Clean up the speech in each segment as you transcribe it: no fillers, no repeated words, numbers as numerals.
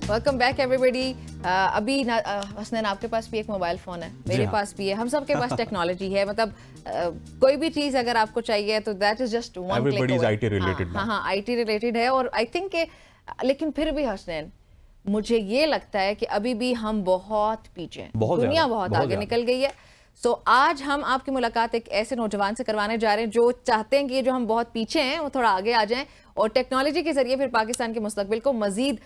Welcome back everybody. अभी हसनैन आपके पास भी एक मोबाइल फ़ोन है, मेरे पास भी है, हम सब के पास टेक्नोलॉजी है। मतलब कोई भी चीज़ अगर आपको चाहिए तो that is just one click. Everybody is IT related. हाँ, आईटी रिलेटेड है। और आई थिंक के लेकिन फिर भी हसनैन, मुझे ये लगता है कि अभी भी हम बहुत पीछे हैं, दुनिया बहुत आगे निकल गई है। सो आज हम आपकी मुलाकात एक ऐसे नौजवान से करवाने जा रहे हैं जो चाहते हैं कि ये जो हम बहुत पीछे हैं वो थोड़ा आगे आ जाएं और टेक्नोलॉजी के जरिए फिर पाकिस्तान के मुस्तकबिल को मजीद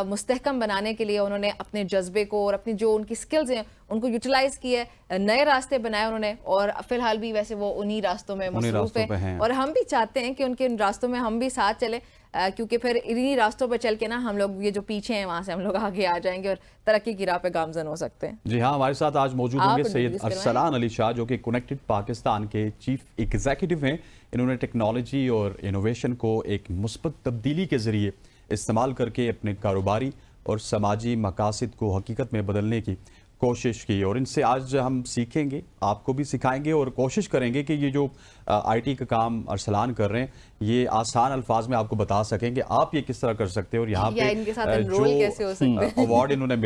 मुस्तहकम बनाने के लिए उन्होंने अपने जज्बे को और अपनी जो उनकी स्किल्स हैं उनको यूटिलाइज किया है, नए रास्ते बनाए उन्होंने। और फिलहाल भी वैसे वो उन्हीं रास्तों में मसरूफ है और हम भी चाहते हैं कि उनके उन रास्तों में हम भी साथ चलें, क्योंकि फिर इन्हीं रास्तों पर चल के ना हम लोग ये जो पीछे हैं वहां से हम लोग आगे आ जाएंगे और तरक्की की राह पे गामजन हो सकते हैं। जी हाँ, हमारे साथ आज मौजूद होंगे सैयद अरसलान अली शाह, जो कि कनेक्टेड पाकिस्तान के चीफ एग्जीक्यूटिव हैं। इन्होंने टेक्नोलॉजी और इनोवेशन को एक मुस्बत तब्दीली के जरिए इस्तेमाल करके अपने कारोबारी और समाजी मकासद को हकीकत में बदलने की कोशिश की और इनसे आज हम सीखेंगे, आपको भी सिखाएंगे और कोशिश करेंगे कि ये जो आईटी का काम अरसलान कर रहे हैं ये आसान अल्फाज में आपको बता सकें कि आप ये किस तरह कर सकते हैं और यहाँ पे जो अवार्ड इन्होंने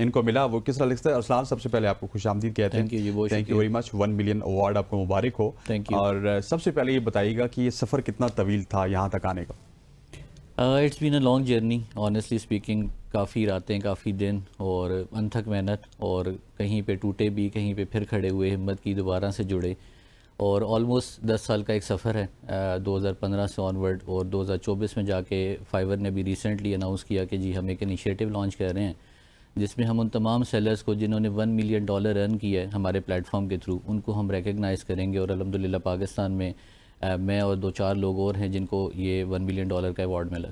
इनको मिला वो किस तरह लिखते हैं। अरसलान, सबसे पहले आपको खुशामदीद कहते हैं, thank you very much. 1 million award आपको मुबारक हो। और सबसे पहले ये बताइएगा कि ये सफ़र कितना तवील था यहाँ तक आने का? It's been a long journey, honestly speaking. काफ़ी रातें, काफ़ी दिन और अनथक मेहनत, और कहीं पे टूटे भी, कहीं पे फिर खड़े हुए, हिम्मत की, दोबारा से जुड़े। और ऑलमोस्ट 10 साल का एक सफ़र है 2015 से ऑनवर्ड। और 2024 में जाके फाइवर ने भी रिसेंटली अनाउंस किया कि जी हम एक इनिशिएटिव लॉन्च कर रहे हैं जिसमें हम उन तमाम सेलर्स को जिन्होंने $1 मिलियन अर्न किया है हमारे प्लेटफॉर्म के थ्रू, उनको हम रिकग्नाइज़ करेंगे। और अल्हम्दुलिल्लाह पाकिस्तान में मैं और 2-4 लोग और हैं जिनको ये $1 मिलियन का अवार्ड मिला।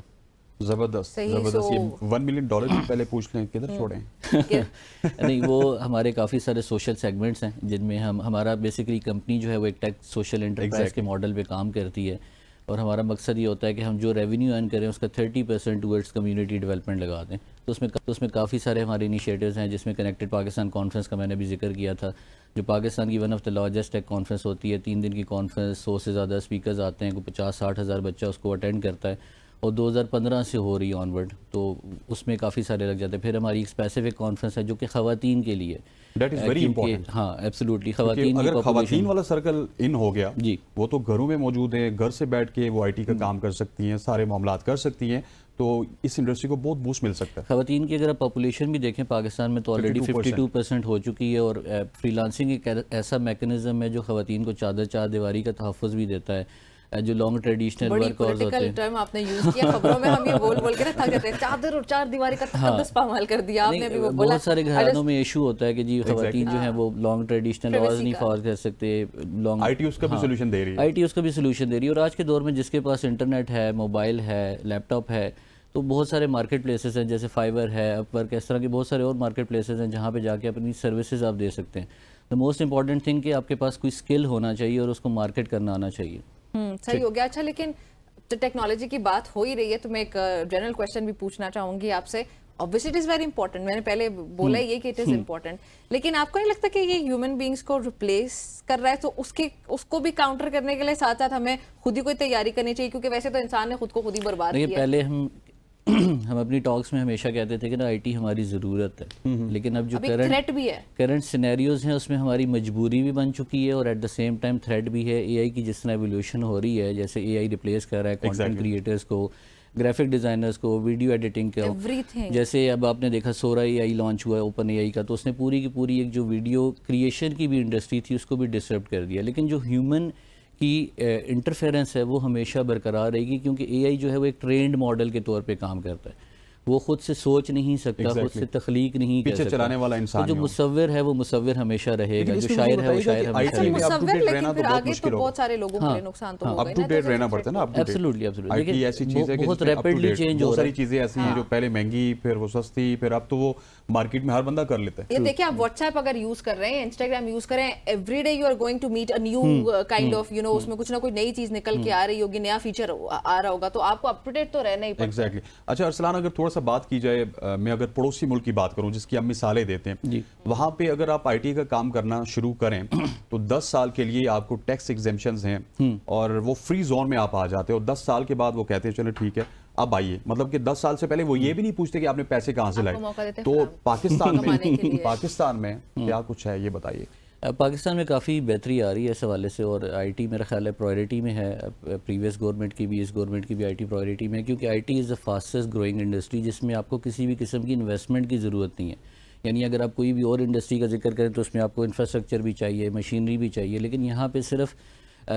ज़बरदस्त। ये $1 मिलियन भी पहले पूछ लें किधर छोड़ें? नहीं, वो हमारे काफ़ी सारे सोशल सेगमेंट्स हैं जिनमें हमारा बेसिकली कंपनी जो है वो एक टेक सोशल एंटरप्राइज के मॉडल पे काम करती है। और हमारा मकसद ये होता है कि हम जो रेवेन्यू अर्न करें उसका 30% टूवर्ड्स कम्युनिटी डेवलपमेंट लगा दें। तो उसमें काफ़ी सारे हमारे इनिशिएटिव्स हैं, जिसमें कनेक्टेड पाकिस्तान कॉन्फ्रेंस का मैंने भी जिक्र किया था, जो पाकिस्तान की one of the largest tech conference होती है। 3 दिन की कॉन्फ्रेंस, 100 से ज़्यादा स्पीकर्स आते हैं, 50-60 हज़ार बच्चा उसको अटेंड करता है और 2015 से हो रही है ऑनवर्ड, तो उसमें काफ़ी सारे लग जाते हैं। फिर हमारी एक स्पेसिफिक कॉन्फ्रेंस है जो कि ख़वातीन के लिए, दैट इज़ वेरी इंपॉर्टेंट। हाँ, एब्सोल्युटली। ख़वातीन वाला सर्कल इन हो गया जी, वो तो घरों में मौजूद है, घर से बैठ के वो आईटी का काम कर सकती हैं, सारे मामलात कर सकती हैं, तो इस इंडस्ट्री को बहुत बूस्ट मिल सकता है। ख़वातीन की अगर आप पॉपुलेशन भी देखें पाकिस्तान में तो ऑलरेडी 52% हो चुकी है। और फ्रीलांसिंग एक ऐसा मैकेनिज्म है जो ख़वातीन को चार दीवारी का तहफ़्फ़ुज़ भी देता है। जो लॉन्ग ट्रेडिशनल वर्क होते हैं, टर्म आपने यूज किया खबरों में, हम ये बोल के ना थक जाते हैं, चादर और 4 दीवारी का तकद्दुस पामाल कर दिया आपने भी। वो बोला बहुत सारे घरानों में इशू होता है कि जी ख़वातीन जो है वो लॉन्ग ट्रेडिशनल आवाज़ नहीं फॉर कर सकते। लॉन्ग आईटी उसका भी सोल्यूशन दे रही है, आईटी उसका भी सोल्यूशन दे रही है। और आज के दौर में जिसके पास इंटरनेट है, मोबाइल है, लैपटॉप है, तो बहुत सारे मार्केट प्लेसेस हैं, जैसे फाइवर है, अपवर्क, इस तरह के बहुत सारे और मार्केट प्लेसेस हैं जहाँ पे जाके अपनी सर्विसेज आप दे सकते हैं। द मोस्ट इंपॉर्टेंट थिंग कि आपके पास कोई स्किल होना चाहिए और उसको मार्केट करना आना चाहिए। सही हो गया। अच्छा, लेकिन तो टेक्नोलॉजी की बात हो ही रही है तो मैं एक जनरल क्वेश्चन भी पूछना चाहूंगी आपसे। Obviously it is very important, मैंने पहले बोला ये कि इट इज इंपॉर्टेंट, लेकिन आपको नहीं लगता कि ये ह्यूमन बींग्स को रिप्लेस कर रहा है? तो उसको भी काउंटर करने के लिए साथ साथ हमें खुद ही कोई तैयारी करनी चाहिए, क्योंकि वैसे तो इंसान ने खुद को खुद ही बर्बाद किया। पहले हम अपनी टॉक्स में हमेशा कहते थे कि ना आईटी हमारी ज़रूरत है, लेकिन अब जो करंट सिनेरियोज हैं उसमें हमारी मजबूरी भी बन चुकी है और at the same time threat भी है। एआई की जिस तरह एवोल्यूशन हो रही है, जैसे एआई रिप्लेस कर रहा है कंटेंट क्रिएटर्स को, ग्राफिक डिज़ाइनर्स को, वीडियो एडिटिंग को। जैसे अब आपने देखा सोरा एआई लॉन्च हुआ है ओपन एआई का, तो उसने पूरी की पूरी एक जो वीडियो क्रिएशन की भी इंडस्ट्री थी उसको भी डिस्टर्ब कर दिया। लेकिन जो ह्यूमन की इंटरफेरेंस है वो हमेशा बरकरार रहेगी, क्योंकि एआई जो है वो एक ट्रेंड मॉडल के तौर पे काम करता है। वो खुद से सोच नहीं सकता, खुद से तख्लीक नहीं कर सकता, चलाने वाला इंसान। तो जो मुसव्विर है वो मुसव्विर हमेशा रहेगा, जो शायर है वो शायर हमेशा रहेगा। आगे तो बहुत सारे लोगों के लिए नुकसान तो होगा, अप टू डेट रहना पड़ता है ना। एब्सोल्युटली, लेकिन ऐसी चीज है कि बहुत रैपिडली चेंज हो बहुत सारी चीजें ऐसी हैं जो पहले महंगी, फिर वो सस्ती, फिर अब तो वो मार्केट में हर बंदा कर लेता है। ये देखिए, आप व्हाट्सएप अगर यूज कर रहे हैं, इंस्टाग्राम यूज कर रहे हैं, everyday you are going to meet a new kind of उसमें कुछ ना कुछ नई चीज निकल के आ रही होगी, नया फीचर आ रहा होगा, तो आपको अप टू डेट तो रहना ही पड़ेगा। एग्जैक्टली। अच्छा अरसलान, अगर थोड़ा सा बात की जाए, मैं अगर पड़ोसी मुल्क की बात करूं जिसकी हम मिसालें देते हैं, वहां पे अगर आप आईटी का काम करना शुरू करें तो 10 साल के लिए आपको टैक्स एग्जेम्पशंस हैं और वो फ्री जोन में आप आ जाते हैं, और 10 साल के बाद वो कहते हैं चलो ठीक है अब आइए, मतलब कि 10 साल से पहले वो ये भी नहीं पूछते कि आपने पैसे कहाँ से लाए। तो पाकिस्तान में क्या कुछ है, ये बताइए। पाकिस्तान में काफ़ी बेहतरी आ रही है इस हवाले से, और आईटी मेरा ख्याल है प्रायोरिटी में है। प्रीवियस गवर्नमेंट की भी, इस गवर्नमेंट की भी आईटी प्रायोरिटी में है, क्योंकि IT is the fastest growing industry जिसमें आपको किसी भी किस्म की इन्वेस्टमेंट की ज़रूरत नहीं है। यानी अगर आप कोई भी और इंडस्ट्री का जिक्र करें तो उसमें आपको इंफ्रास्ट्रक्चर भी चाहिए, मशीनरी भी चाहिए, लेकिन यहाँ पे सिर्फ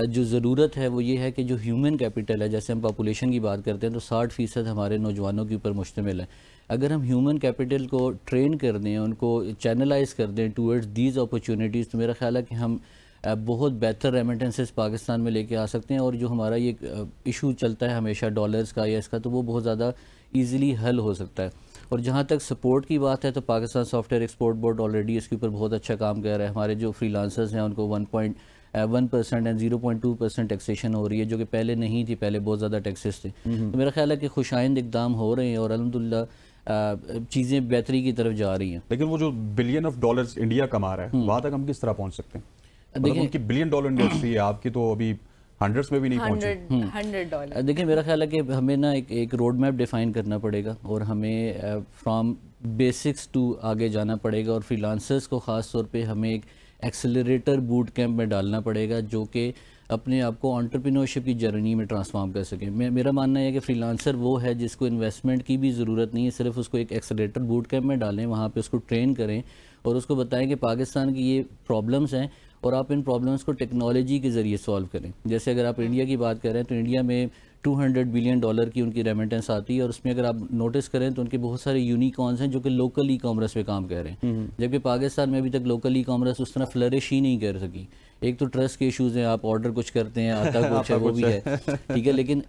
जो ज़रूरत है वो ये है कि जो ह्यूमन कैपिटल है, जैसे हम पॉपुलेशन की बात करते हैं तो 60% हमारे नौजवानों के ऊपर मुश्तमिल है। अगर हम ह्यूमन कैपिटल को ट्रेन कर दें, उनको चैनलाइज कर दें टूवर्ड्स दीज अपॉर्चुनिटीज़, तो मेरा ख्याल है कि हम बहुत बेहतर रेमिटेंसेस पाकिस्तान में लेके आ सकते हैं। और जो हमारा ये इशू चलता है हमेशा डॉलर्स का या इसका, तो वो बहुत ज़्यादा ईज़िली हल हो सकता है। और जहाँ तक सपोर्ट की बात है तो Pakistan software export board already इसके ऊपर बहुत अच्छा काम कर रहा है। हमारे जो फ्रीलांसर्स हैं उनको 1.1% एंड 0.2% टैक्सेशन हो रही है, जो कि पहले नहीं थी, पहले बहुत ज़्यादा टैक्सेस थे। तो मेरा ख्याल है कि खुशाइंद इक़दाम हो रहे हैं और अल्हम्दुलिल्लाह चीज़ें बेहतरी की तरफ जा रही हैं। लेकिन वो जो $billion इंडिया कमा रहा है, वहाँ तक हम किस तरह पहुँच सकते हैं? देखिए उनकी $1 बिलियन इंडस्ट्री है, आपकी तो अभी हंड्रेड्स में भी नहीं पहुंचे। $100। देखिए मेरा ख्याल है कि हमें ना एक रोड मैप डिफाइन करना पड़ेगा और हमें फ्रॉम बेसिक्स टू आगे जाना पड़ेगा, और फ्रीलांसर्स को ख़ास तौर पे हमें एक एक्सेलरेटर बूट कैंप में डालना पड़ेगा जो कि अपने आप को एंटरप्रेन्योरशिप की जर्नी में ट्रांसफॉर्म कर सके। मेरा मानना है कि फ्रीलांसर वो है जिसको इन्वेस्टमेंट की भी ज़रूरत नहीं है, सिर्फ उसको एक एक्सेलरेटर बूट कैंप में डालें, वहाँ पे उसको ट्रेन करें और उसको बताएं कि पाकिस्तान की ये प्रॉब्लम्स हैं और आप इन प्रॉब्लम्स को टेक्नोलॉजी के ज़रिए सॉल्व करें। जैसे अगर आप इंडिया की बात करें तो इंडिया में $200 बिलियन की उनकी रेमिटेंस आती है, और उसमें अगर आप नोटिस करें तो उनके बहुत सारे यूनिकॉर्न्स हैं जो कि लोकल ई कॉमर्स पे काम कर रहे हैं, जबकि पाकिस्तान में अभी तक लोकल ई कॉमर्स उस तरह फ्लरिश ही नहीं कर सकी। एक तो ट्रस्ट के इश्यूज़ हैं, आप ऑर्डर कुछ करते हैं आता कुछ है, वो भी है, ठीक है, लेकिन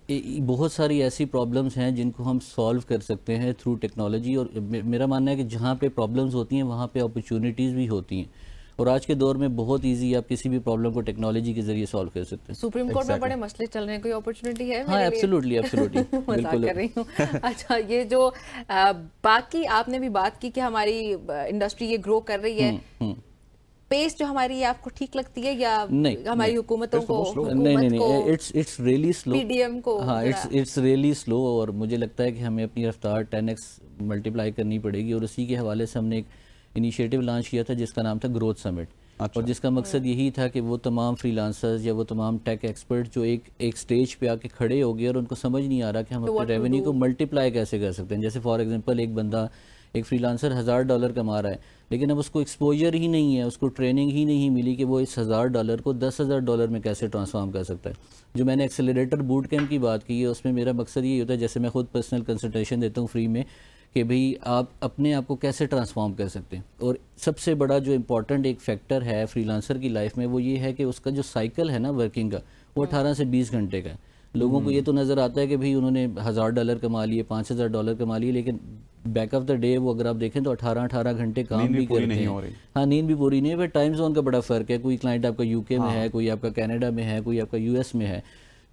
बहुत सारी ऐसी प्रॉब्लम्स हैं जिनको हम सॉल्व कर सकते हैं थ्रू टेक्नोलॉजी। और मेरा मानना है कि जहाँ पे प्रॉब्लम्स होती हैं वहाँ पे अपॉर्चुनिटीज़ भी होती हैं, और आज के दौर में बहुत इजी आप किसी भी प्रॉब्लम को टेक्नोलॉजी के जरिए सॉल्व कर सकते हैं। सुप्रीम कोर्ट में बड़े मसले चल रहे हैं, कोई अपॉर्चुनिटी है? हाँ एब्सोल्युटली मजाक कर रही हूँ। अच्छा, ये जो बाकी आपने भी बात की कि हमारी इंडस्ट्री ये ग्रो कर रही है, पेस जो हमारी आपको ठीक लगती है या नहीं हमारी हुकूमतों को? नहीं, इट्स रियली स्लो। पीडीएम को हाँ इट्स रियली स्लो, और मुझे लगता है कि हमें अपनी रफ्तार 10x मल्टीप्लाई करनी पड़ेगी। और उसी के हवाले से हमने एक इनिशिएटिव लॉन्च किया था जिसका नाम था ग्रोथ समिट। अच्छा। और जिसका मकसद यही था कि वो तमाम फ्रीलांसर्स या वो तमाम टेक एक्सपर्ट जो एक स्टेज पे आके खड़े हो गए और उनको समझ नहीं आ रहा कि हम अपने रेवेन्यू को मल्टीप्लाई कैसे कर सकते हैं। जैसे फॉर एग्जांपल एक बंदा, एक फ्रीलांसर $1000 कमा रहा है, लेकिन अब उसको एक्सपोजर ही नहीं है, उसको ट्रेनिंग ही नहीं मिली कि वो इस $1000 को $10,000 में कैसे ट्रांसफॉर्म कर सकता है। जो मैंने एक्सेलरेटर बूट कैंप की बात की है उसमें मेरा मकसद ये होता है, जैसे मैं खुद पर्सनल कंसल्टेशन देता हूँ फ्री में, कि भाई आप अपने आप को कैसे ट्रांसफॉर्म कर सकते हैं। और सबसे बड़ा जो इम्पोर्टेंट एक फैक्टर है फ्रीलांसर की लाइफ में वो ये है कि उसका जो साइकिल है ना वर्किंग का, वो 18 से 20 घंटे का है। लोगों को ये तो नज़र आता है कि भाई उन्होंने $1000 कमा लिए, $5000 कमा लिए, लेकिन बैक ऑफ द डे वो अगर आप देखें तो 18 घंटे काम भी करते हैं। हाँ, नींद भी पूरी नहीं है, फिर टाइम जोन का बड़ा फ़र्क है। कोई क्लाइंट आपका यूके में है, कोई आपका कनाडा में है, कोई आपका यूएस में है,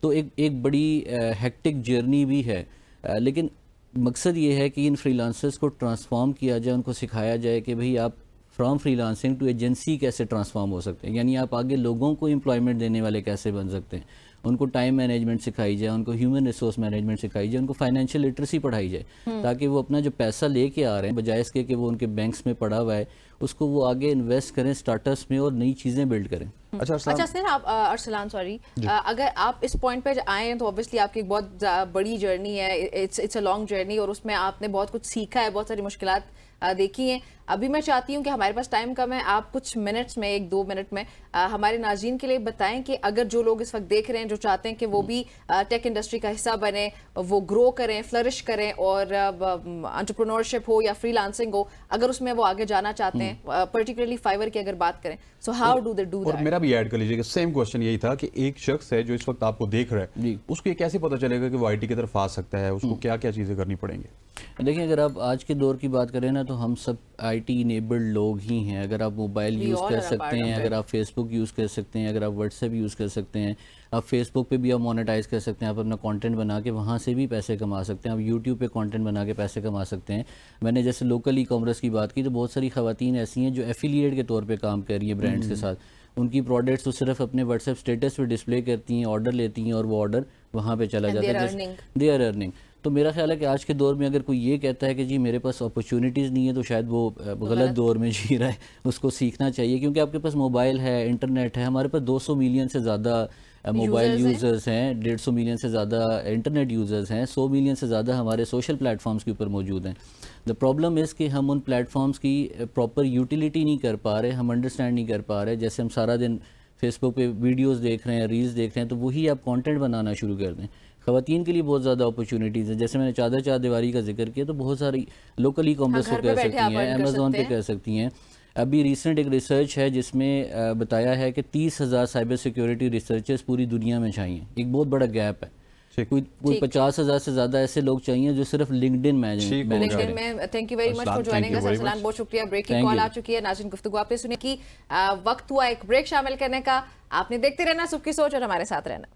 तो एक बड़ी हेक्टिक जर्नी भी है। लेकिन मकसद ये है कि इन फ्रीलांसर्स को ट्रांसफॉर्म किया जाए, उनको सिखाया जाए कि भाई आप फ्रॉम फ्रीलांसिंग टू एजेंसी कैसे ट्रांसफॉर्म हो सकते हैं, यानी आप आगे लोगों को एम्प्लॉयमेंट देने वाले कैसे बन सकते हैं। उनको टाइम मैनेजमेंट सिखाई जाए, उनको ह्यूमन रिसोर्स मैनेजमेंट सिखाई जाए, उनको फाइनेंशियल लिटरेसी पढ़ाई जाए, ताकि वो अपना जो पैसा लेके आ रहे हैं बजाय इसके कि वो उनके बैंक्स में पड़ा हुआ है, उसको वो आगे इन्वेस्ट करें स्टार्टअप्स में और नई चीज़ें बिल्ड करें। अच्छा सर, आप अरसलान सॉरी, अगर आप इस पॉइंट पे आए हैं तो ऑब्वियसली आपकी एक बहुत बड़ी जर्नी है, इट्स अ लॉन्ग जर्नी, और उसमें आपने बहुत कुछ सीखा है, बहुत सारी मुश्किलात देखी हैं। अभी मैं चाहती हूँ कि हमारे पास टाइम कम है, आप कुछ मिनट्स में, 1-2 मिनट में हमारे नाज़रीन के लिए बताएं कि अगर जो लोग इस वक्त देख रहे हैं, जो चाहते हैं कि वो भी टेक इंडस्ट्री का हिस्सा बने, वो ग्रो करें, फ्लरिश करें, और एंटरप्रेन्योरशिप हो या फ्रीलांसिंग हो, अगर उसमें वो आगे जाना चाहते हैं, पर्टिकुलरली फाइवर की अगर बात करें, so how do they do that? और मेरा भी ऐड कर लीजिए कि सेम क्वेश्चन यही था कि एक शख्स है जो इस वक्त आपको देख रहा है, उसको ये कैसे पता चलेगा कि वो आईटी की तरफ आ सकता है, उसको क्या क्या चीज़ें करनी पड़ेंगी? देखिए, अगर आप आज के दौर की बात करें ना तो हम सब आईटी इनेबल्ड लोग ही हैं। अगर आप मोबाइल यूज़ कर सकते हैं, अगर आप फेसबुक यूज़ कर सकते हैं, अगर आप व्हाट्सएप यूज़ कर सकते हैं, आप फेसबुक पे भी आप मोनेटाइज कर सकते हैं, आप अपना कंटेंट बना के वहाँ से भी पैसे कमा सकते हैं, आप यूट्यूब पे कंटेंट बना के पैसे कमा सकते हैं। मैंने जैसे लोकल ई कॉमर्स की बात की तो बहुत सारी ख़वातीन ऐसी हैं जो एफिलिएट के तौर पर काम कर रही हैं ब्रांड्स के साथ। उनकी प्रोडक्ट्स तो सिर्फ अपने व्हाट्सएप स्टेटस पे डिस्प्ले करती हैं, ऑर्डर लेती हैं और वो ऑर्डर वहाँ पे चला जाता है, दे आर अर्निंग। तो मेरा ख्याल है कि आज के दौर में अगर कोई ये कहता है कि जी मेरे पास अपॉर्चुनिटीज़ नहीं है तो शायद वो गलत दौर में जी रहा है। उसको सीखना चाहिए, क्योंकि आपके पास मोबाइल है, इंटरनेट है। हमारे पास 200 मिलियन से ज़्यादा मोबाइल यूज़र्स हैं, 150 मिलियन से ज़्यादा इंटरनेट यूज़र्स हैं, 100 मिलियन से ज़्यादा हमारे सोशल प्लेटफॉर्म्स के ऊपर मौजूद हैं। द प्रॉब्लम इज़ कि हम उन प्लेटफॉर्म्स की प्रॉपर यूटिलिटी नहीं कर पा रहे, हम अंडरस्टैंड नहीं कर पा रहे। जैसे हम सारा दिन फेसबुक पे वीडियोस देख रहे हैं, रील्स देख रहे हैं, तो वही आप कंटेंट बनाना शुरू कर दें। ख़वातीन के लिए बहुत ज़्यादा अपॉर्चुनिटीज़ हैं। जैसे मैंने चादर चार दीवारी का जिक्र किया, तो बहुत सारी लोकल ई कॉमर्स को कह सकती हैं, अमेज़ोन पे कह सकती हैं। अभी रिसेंट एक रिसर्च है जिसमें बताया है कि 30,000 साइबर सिक्योरिटी रिसर्चर्स पूरी दुनिया में चाहिए। एक बहुत बड़ा गैप है। कोई 50,000 से ज़्यादा ऐसे लोग चाहिए जो सिर्फ लिंक्डइन में। Thank you very much for joining us Arsalan, बहुत शुक्रिया। ब्रेकिंग कॉल आ चुकी है। नाज़रीन, गुफ्तगू आपने सुनी कि वक्त हुआ एक ब्रेक शामिल करने का। आपने देखते रहना सुबह की सोच और हमारे साथ रहना।